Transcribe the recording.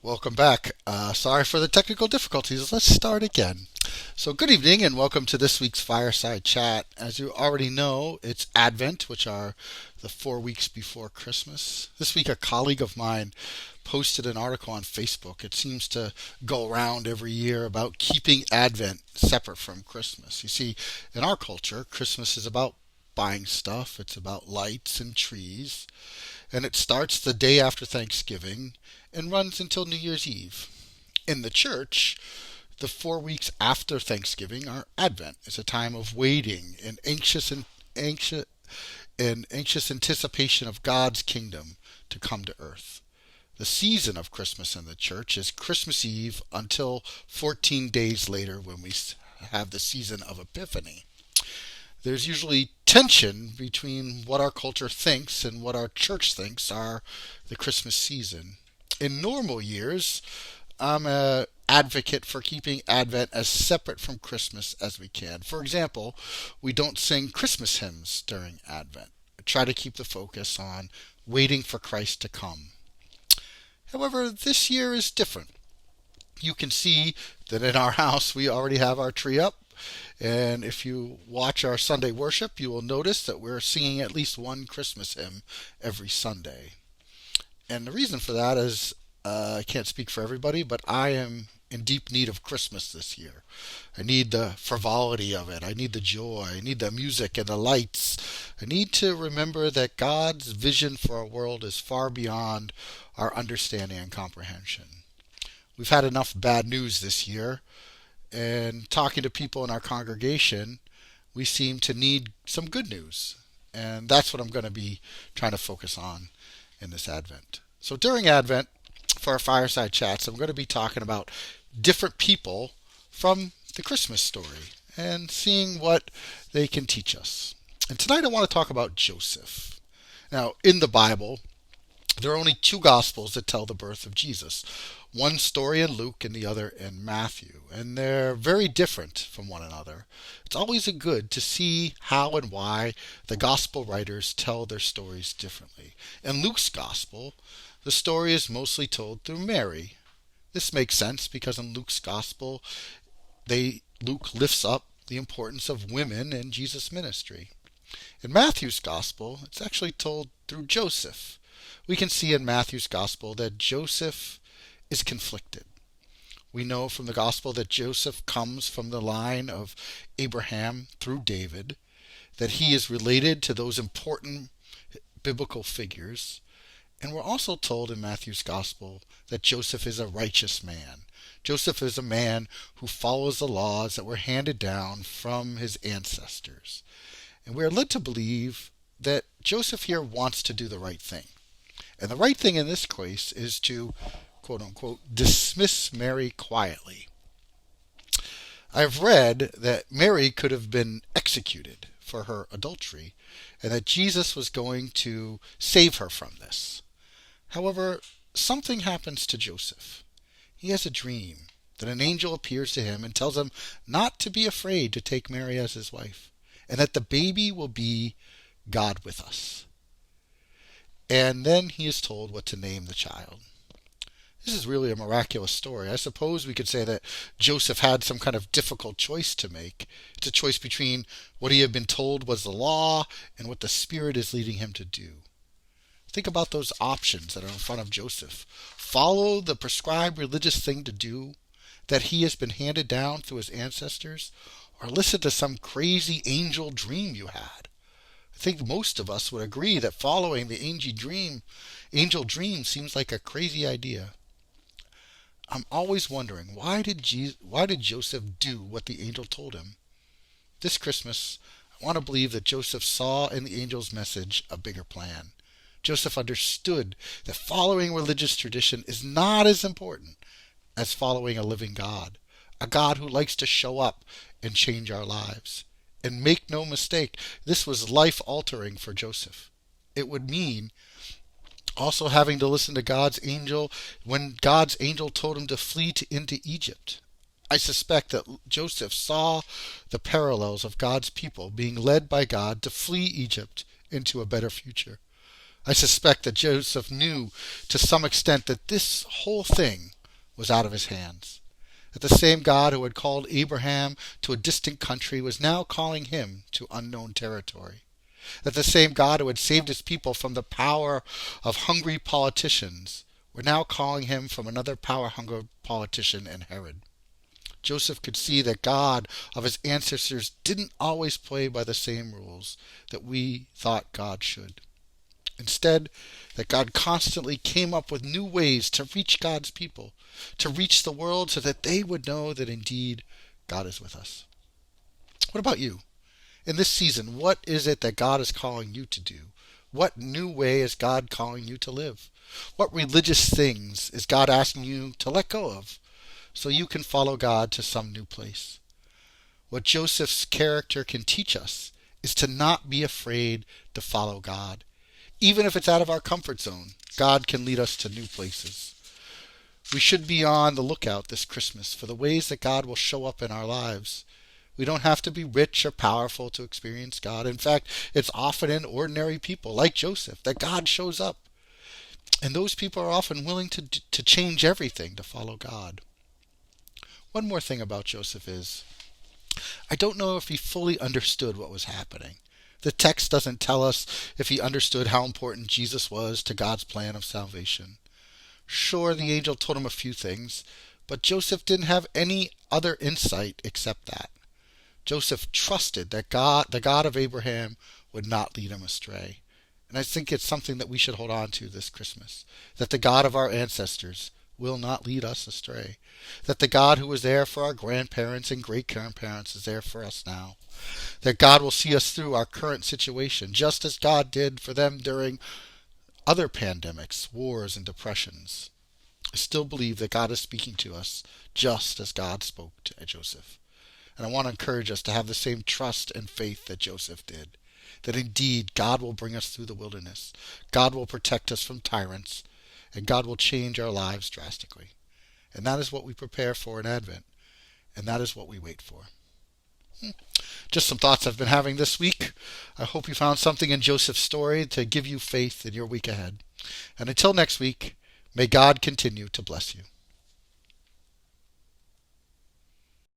Welcome back. Sorry for the technical difficulties. Let's start again. So, good evening and welcome to this week's Fireside Chat. As you already know, it's Advent, which are the 4 weeks before Christmas. This week, a colleague of mine posted an article on Facebook. It seems to go around every year about keeping Advent separate from Christmas. You see, in our culture, Christmas is about buying stuff, it's about lights and trees, and it starts the day after Thanksgiving and runs until New Year's Eve. In the church, the 4 weeks after Thanksgiving are Advent. It's a time of waiting and anxious anticipation of God's kingdom to come to earth. The season of Christmas in the church is Christmas Eve until 14 days later when we have the season of Epiphany. There's usually tension between what our culture thinks and what our church thinks are the Christmas season. In normal years, I'm an advocate for keeping Advent as separate from Christmas as we can. For example, we don't sing Christmas hymns during Advent. I try to keep the focus on waiting for Christ to come. However, this year is different. You can see that in our house we already have our tree up. And if you watch our Sunday worship, you will notice that we're singing at least one Christmas hymn every Sunday. And the reason for that is I can't speak for everybody, but I am in deep need of Christmas this year. I need the frivolity of it. I need the joy. I need the music and the lights. I need to remember that God's vision for our world is far beyond our understanding and comprehension. We've had enough bad news this year, and talking to people in our congregation, we seem to need some good news. And that's what I'm going to be trying to focus on in this Advent. So during Advent, for our fireside chats, I'm going to be talking about different people from the Christmas story and seeing what they can teach us. And tonight I want to talk about Joseph. Now, in the Bible, there are only two Gospels that tell the birth of Jesus. One story in Luke and the other in Matthew. And they're very different from one another. It's always good to see how and why the Gospel writers tell their stories differently. In Luke's Gospel, the story is mostly told through Mary. This makes sense because in Luke's Gospel, Luke lifts up the importance of women in Jesus' ministry. In Matthew's Gospel, it's actually told through Joseph. We can see in Matthew's Gospel that Joseph is conflicted. We know from the Gospel that Joseph comes from the line of Abraham through David, that he is related to those important biblical figures, and we're also told in Matthew's Gospel that Joseph is a righteous man. Joseph is a man who follows the laws that were handed down from his ancestors. And we are led to believe that Joseph here wants to do the right thing. And the right thing in this case is to, quote unquote, dismiss Mary quietly. I've read that Mary could have been executed for her adultery and that Jesus was going to save her from this. However, something happens to Joseph. He has a dream that an angel appears to him and tells him not to be afraid to take Mary as his wife, and that the baby will be God with us. And then he is told what to name the child. This is really a miraculous story. I suppose we could say that Joseph had some kind of difficult choice to make. It's a choice between what he had been told was the law and what the Spirit is leading him to do. Think about those options that are in front of Joseph. Follow the prescribed religious thing to do that he has been handed down through his ancestors, or listen to some crazy angel dream you had. I think most of us would agree that following the angel dream seems like a crazy idea. I'm always wondering, why did Joseph do what the angel told him? This Christmas, I want to believe that Joseph saw in the angel's message a bigger plan. Joseph understood that following religious tradition is not as important as following a living God, a God who likes to show up and change our lives. And make no mistake, this was life-altering for Joseph. It would mean also having to listen to God's angel when God's angel told him to flee into Egypt. I suspect that Joseph saw the parallels of God's people being led by God to flee Egypt into a better future. I suspect that Joseph knew to some extent that this whole thing was out of his hands. That the same God who had called Abraham to a distant country was now calling him to unknown territory. That the same God who had saved his people from the power of hungry politicians were now calling him from another power-hungry politician in Herod. Joseph could see that God of his ancestors didn't always play by the same rules that we thought God should. Instead, that God constantly came up with new ways to reach God's people, to reach the world so that they would know that indeed God is with us. What about you? In this season, what is it that God is calling you to do? What new way is God calling you to live? What religious things is God asking you to let go of so you can follow God to some new place? What Joseph's character can teach us is to not be afraid to follow God. Even if it's out of our comfort zone, God can lead us to new places. We should be on the lookout this Christmas for the ways that God will show up in our lives. We don't have to be rich or powerful to experience God. In fact, it's often in ordinary people like Joseph that God shows up. And those people are often willing to change everything to follow God. One more thing about Joseph is, I don't know if he fully understood what was happening. The text doesn't tell us if he understood how important Jesus was to God's plan of salvation. Sure, the angel told him a few things, but Joseph didn't have any other insight except that. Joseph trusted that God, the God of Abraham, would not lead him astray. And I think it's something that we should hold on to this Christmas, that the God of our ancestors will not lead us astray, that the God who was there for our grandparents and great-grandparents is there for us now, that God will see us through our current situation, just as God did for them during other pandemics, wars, and depressions. I still believe that God is speaking to us just as God spoke to Joseph. And I want to encourage us to have the same trust and faith that Joseph did, that indeed God will bring us through the wilderness, God will protect us from tyrants, and God will change our lives drastically. And that is what we prepare for in Advent, and that is what we wait for. Just some thoughts I've been having this week. I hope you found something in Joseph's story to give you faith in your week ahead. And until next week, may God continue to bless you.